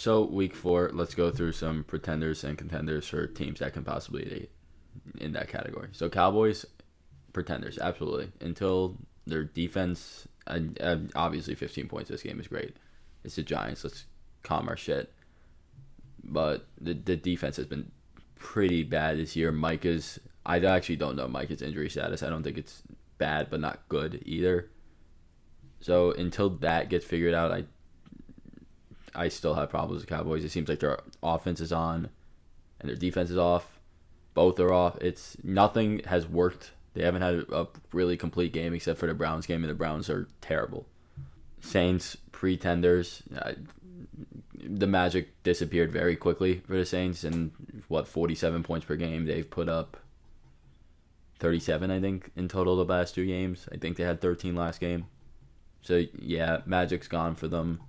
So week 4, let's go through some pretenders and contenders for teams that can possibly be in that category. So Cowboys, pretenders, absolutely. Until their defense, and obviously 15 points this game is great. It's the Giants. Let's calm our shit. But the defense has been pretty bad this year. I actually don't know Micah's injury status. I don't think it's bad, but not good either. So until that gets figured out, I still have problems with the Cowboys. It seems like their offense is on and their defense is off. Both are off. Nothing has worked. They haven't had a really complete game except for the Browns game, and the Browns are terrible. Saints, pretenders. The magic disappeared very quickly for the Saints, and 47 points per game. They've put up 37, I think, in total the last 2 games. I think they had 13 last game. So, yeah, magic's gone for them.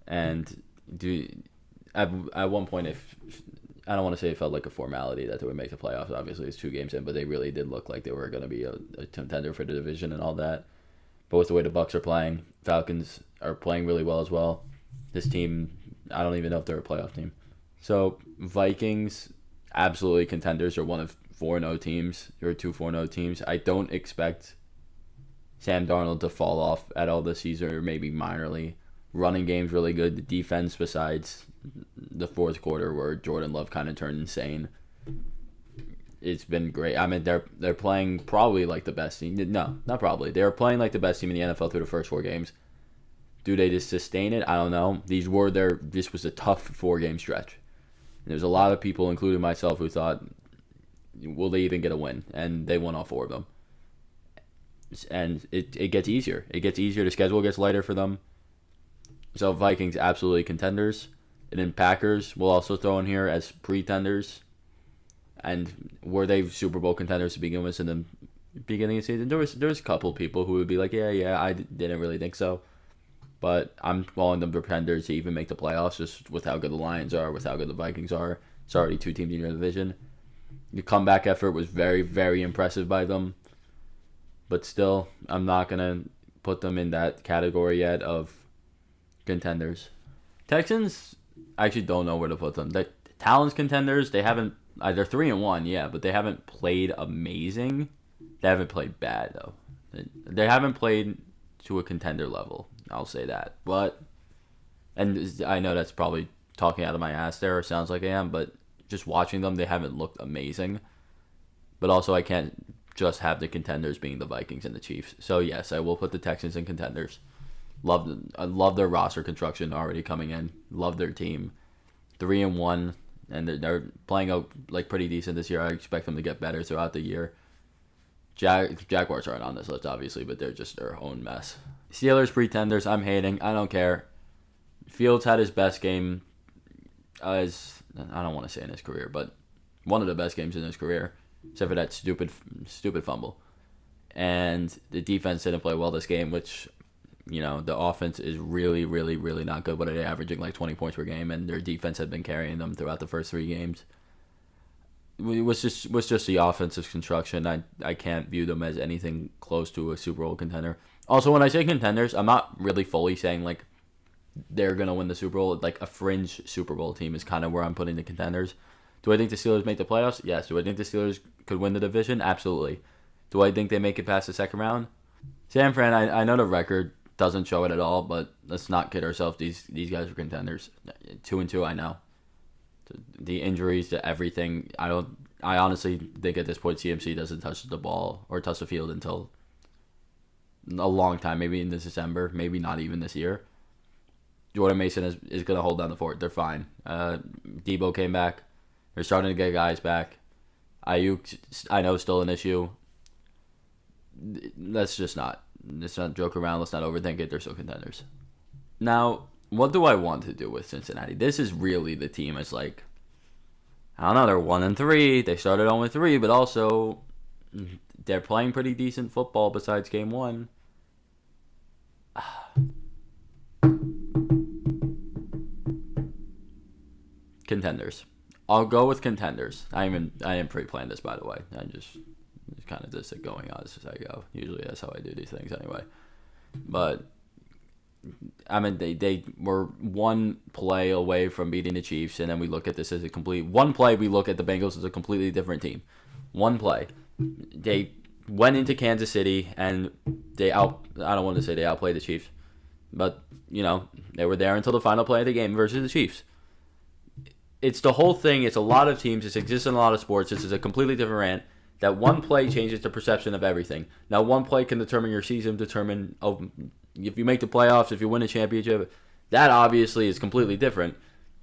And at one point, I don't want to say it felt like a formality that they would make the playoffs. Obviously, it's 2 games in, but they really did look like they were going to be a contender for the division and all that. But with the way the Bucs are playing, Falcons are playing really well as well. This team, I don't even know if they're a playoff team. So Vikings, absolutely contenders, are one of 4-0 teams. There are 2 4-0 teams. I don't expect Sam Darnold to fall off at all this season, or maybe minorly. Running game's really good. The defense, besides the fourth quarter where Jordan Love kind of turned insane, it's been great. I mean, they're playing probably like the best team. No, not probably. They're playing like the best team in the NFL through the first 4 games. Do they just sustain it? I don't know. This was a tough 4-game stretch. And there's a lot of people, including myself, who thought, will they even get a win? And they won all 4 of them. And it gets easier. It gets easier. The schedule gets lighter for them. So Vikings, absolutely contenders. And then Packers, we'll also throw in here as pretenders. And were they Super Bowl contenders to begin with in the beginning of the season? There was a couple of people who would be like, yeah, I didn't really think so. But I'm calling them pretenders to even make the playoffs, just with how good the Lions are, with how good the Vikings are. It's already 2 teams in your division. The comeback effort was very, very impressive by them. But still, I'm not going to put them in that category yet of contenders. Texans, I actually don't know where to put them. The talents contenders, they haven't. They're 3-1, yeah, but they haven't played amazing. They haven't played bad though. They haven't played to a contender level. I'll say that. And I know that's probably talking out of my ass there, or sounds like I am, but just watching them, they haven't looked amazing. But also, I can't just have the contenders being the Vikings and the Chiefs. So yes, I will put the Texans in contenders. I love their roster construction already coming in. Love their team. 3-1, and they're playing out like pretty decent this year. I expect them to get better throughout the year. Jaguars aren't on this list, obviously, but they're just their own mess. Steelers pretenders, I'm hating. I don't care. Fields had his best game I don't want to say in his career, but one of the best games in his career, except for that stupid fumble. And the defense didn't play well this game, which, the offense is really, really, really not good, but they're averaging like 20 points per game, and their defense had been carrying them throughout the first 3 games. It was just the offensive construction. I can't view them as anything close to a Super Bowl contender. Also, when I say contenders, I'm not really fully saying like they're going to win the Super Bowl. Like a fringe Super Bowl team is kind of where I'm putting the contenders. Do I think the Steelers make the playoffs? Yes. Do I think the Steelers could win the division? Absolutely. Do I think they make it past the second round? San Fran, I know the record doesn't show it at all, but let's not kid ourselves. These guys are contenders. 2-2, I know. The injuries to everything. I honestly think at this point CMC doesn't touch the ball or touch the field until a long time, maybe in this December, maybe not even this year. Jordan Mason is going to hold down the fort. They're fine. Debo came back. They're starting to get guys back. Ayuk, I know, is still an issue. Let's not joke around. Let's not overthink it. They're still contenders. Now, what do I want to do with Cincinnati? This is really the team. It's like, I don't know, they're 1-3. They started on with 3, but also they're playing pretty decent football besides game 1. Contenders. I'll go with contenders. I didn't pre-plan this, by the way. It's kind of just going on as I go. Usually that's how I do these things anyway. But I mean, they were one play away from beating the Chiefs, and then we look at this as a complete one play. We look at the Bengals as a completely different team. One play, they went into Kansas City and I don't want to say they outplayed the Chiefs, but they were there until the final play of the game versus the Chiefs. It's the whole thing. It's a lot of teams. It exists in a lot of sports. This is a completely different rant. That one play changes the perception of everything. Now, one play can determine your season, determine if you make the playoffs, if you win a championship. That obviously is completely different.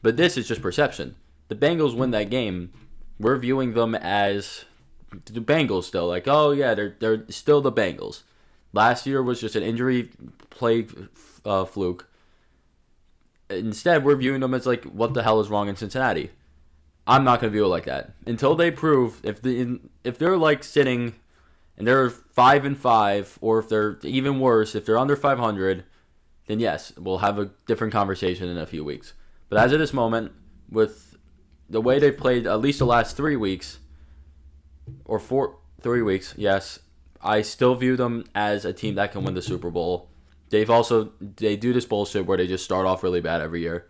But this is just perception. The Bengals win that game. We're viewing them as the Bengals still. Like, oh, yeah, they're still the Bengals. Last year was just an injury-plagued fluke. Instead, we're viewing them as like, what the hell is wrong in Cincinnati? I'm not going to view it like that. Until they prove, if they're like sitting and they're 5-5, or if they're even worse, if they're under 500, then yes, we'll have a different conversation in a few weeks. But as of this moment, with the way they've played at least the last 3 weeks, or 3 weeks, yes, I still view them as a team that can win the Super Bowl. They do this bullshit where they just start off really bad every year.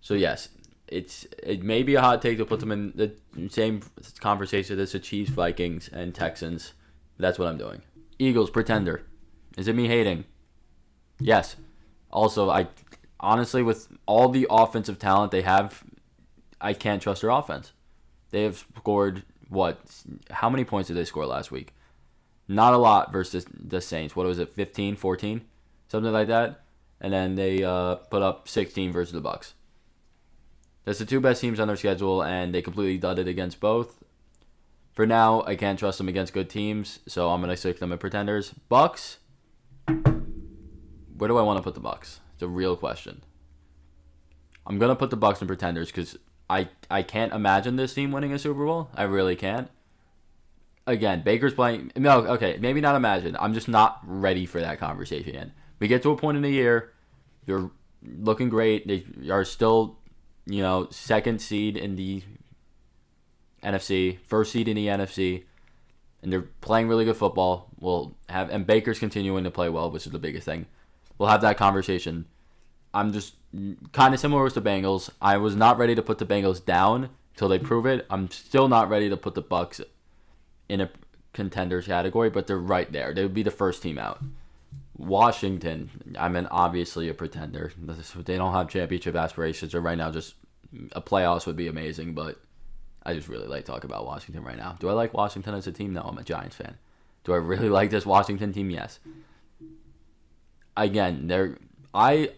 So yes, it may be a hot take to put them in the same conversation as the Chiefs, Vikings, and Texans. That's what I'm doing. Eagles, pretender. Is it me hating? Yes. Also, I honestly, with all the offensive talent they have, I can't trust their offense. They have scored, how many points did they score last week? Not a lot versus the Saints. What was it, 15, 14? Something like that. And then they put up 16 versus the Bucks. That's the two best teams on their schedule, and they completely dudded against both. For now, I can't trust them against good teams, so I'm going to stick them at pretenders. Bucks, where do I want to put the Bucks? It's a real question. I'm going to put the Bucks in pretenders because I can't imagine this team winning a Super Bowl. I really can't. Again, Baker's playing. No, okay, maybe not imagine. I'm just not ready for that conversation yet. We get to a point in the year, they're looking great. They are still, second seed in the NFC, first seed in the NFC, and they're playing really good football. And Baker's continuing to play well, which is the biggest thing. We'll have that conversation. I'm just kind of similar with the Bengals. I was not ready to put the Bengals down until they prove it. I'm still not ready to put the Bucks in a contenders category, but they're right there. They would be the first team out. Washington, obviously a pretender. They don't have championship aspirations, or right now just a playoffs would be amazing, but I just really like talking about Washington right now. Do I like Washington as a team? No, I'm a Giants fan. Do I really like this Washington team? Yes. Again, I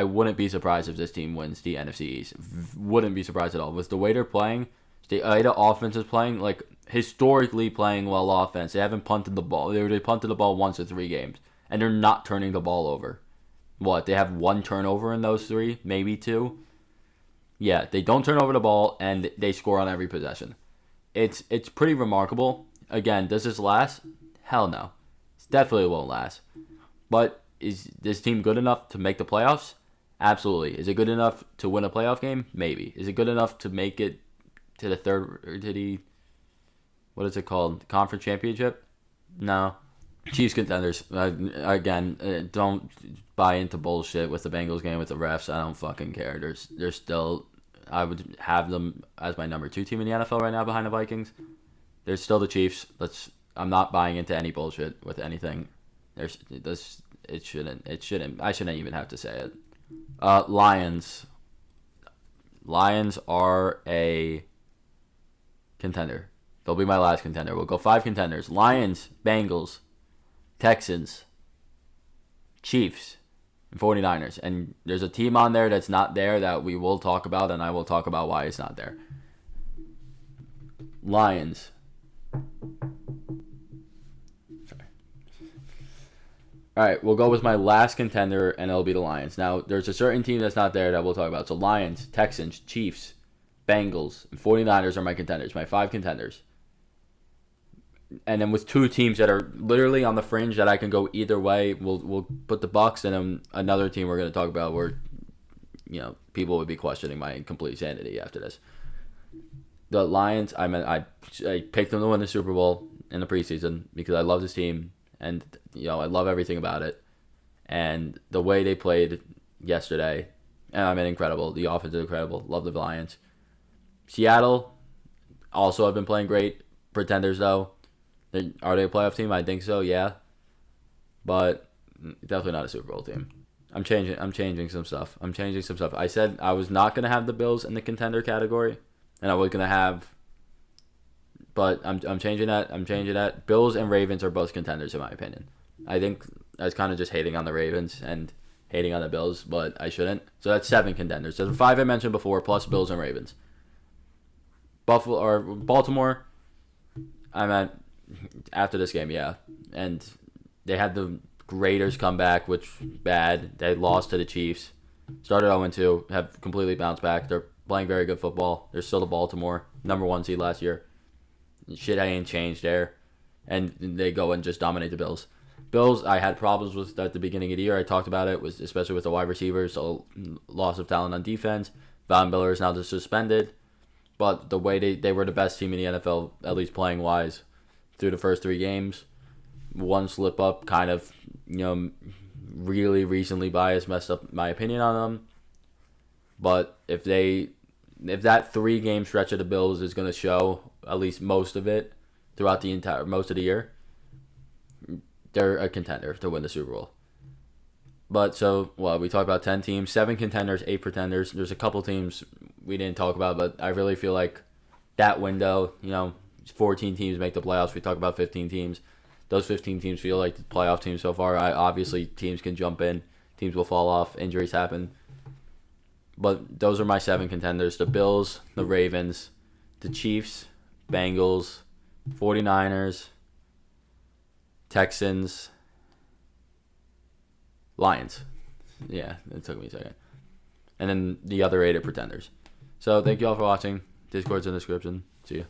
wouldn't be surprised if this team wins the NFC East. Wouldn't be surprised at all. With the way they're playing, the offense is playing, like historically playing well offense. They haven't punted the ball. They punted the ball once in 3 games. And they're not turning the ball over. They have 1 turnover in those 3? Maybe 2? Yeah, they don't turn over the ball, and they score on every possession. It's pretty remarkable. Again, does this last? Hell no. It definitely won't last. But is this team good enough to make the playoffs? Absolutely. Is it good enough to win a playoff game? Maybe. Is it good enough to make it to the what is it called? Conference championship? No. Chiefs contenders. Again, don't buy into bullshit with the Bengals game with the refs. I don't fucking care. There's still, I would have them as my number 2 team in the NFL right now behind the Vikings. They're still the Chiefs. I'm not buying into any bullshit with anything. It shouldn't. I shouldn't even have to say it. Lions. Lions are a contender. They'll be my last contender. We'll go 5 contenders. Lions, Bengals, Texans, Chiefs, and 49ers. And there's a team on there that's not there that we will talk about, and I will talk about why it's not there. Lions. Sorry. All right, we'll go with my last contender, and it'll be the Lions. Now, there's a certain team that's not there that we'll talk about. So Lions, Texans, Chiefs, Bengals, and 49ers are my contenders, my 5 contenders. And then with 2 teams that are literally on the fringe that I can go either way, we'll put the Bucks, and then another team we're going to talk about where people would be questioning my complete sanity after this. The Lions, I picked them to win the Super Bowl in the preseason because I love this team, and I love everything about it. And the way they played yesterday, incredible. The offense is incredible. Love the Lions. Seattle also have been playing great. Pretenders, though. Are they a playoff team? I think so, yeah. But definitely not a Super Bowl team. I'm changing some stuff. I said I was not going to have the Bills in the contender category. And I was going to have... But I'm changing that. Bills and Ravens are both contenders, in my opinion. I think I was kind of just hating on the Ravens and hating on the Bills, but I shouldn't. So that's 7 contenders. So the 5 I mentioned before, plus Bills and Ravens. Baltimore, I'm at after this game, yeah. And they had the Raiders come back, which bad. They lost to the Chiefs. Started 0-2, have completely bounced back. They're playing very good football. They're still the Baltimore, number 1 seed last year. Shit ain't changed there. And they go and just dominate the Bills. Bills, I had problems with at the beginning of the year. I talked about it, was especially with the wide receivers, so loss of talent on defense. Von Miller is now just suspended. But the way they were the best team in the NFL, at least playing wise, through the first 3 games. One slip up kind of, really recently biased, messed up my opinion on them. But if that 3-game stretch of the Bills is going to show at least most of it throughout most of the year, they're a contender to win the Super Bowl. But we talked about 10 teams, 7 contenders, 8 pretenders. There's a couple teams we didn't talk about, but I really feel like that window, 14 teams make the playoffs. We talk about 15 teams. Those 15 teams feel like the playoff teams so far. Obviously, teams can jump in. Teams will fall off. Injuries happen. But those are my 7 contenders. The Bills, the Ravens, the Chiefs, Bengals, 49ers, Texans, Lions. Yeah, it took me a second. And then the other 8 are pretenders. So thank you all for watching. Discord's in the description. See you.